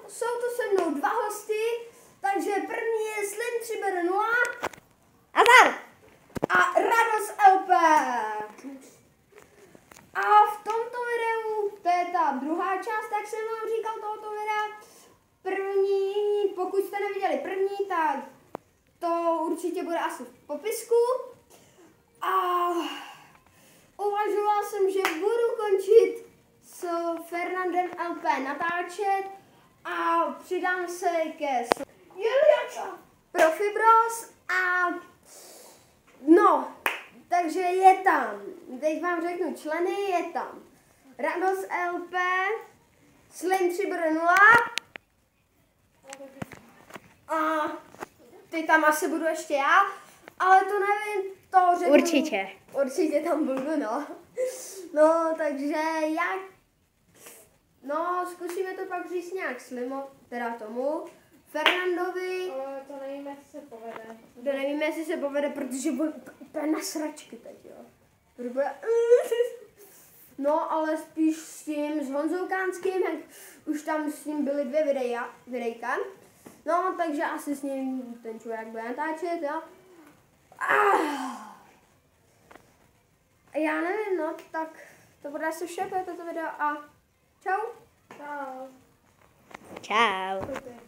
jsou to se mnou dva hosty, takže první je Slim 3 0 Azar! a Radost LP. A v tomto videu, to je ta druhá část, tak jsem vám říkal tohoto videa, první, pokud jste neviděli první, tak to určitě bude asi v popisku. A uvažoval jsem, že budu končit s Fernandem LP natáčet a přidám se ke Profi Bros a no, takže je tam, teď vám řeknu členy, je tam Radost LP, Slim 3 0 a teď tam asi budu ještě já, ale to nevím, to řeknu. Určitě. Určitě tam budu, no. No, takže jak, no, zkusíme to pak říct nějak Slimo, teda tomu, Fernandovi. Ale to nevíme, jestli se povede. To nevíme, jestli se povede, protože bude úplně na sračky teď, jo. Bude... No, ale spíš s tím, s Honzou Kánským, jak už tam s ním byly 2 videjka. No, takže asi s ním ten člověk bude natáčet, jo. Já nevím, no, tak to bude asi vše pro toto video a čau. Čau. Čau. Pojďte.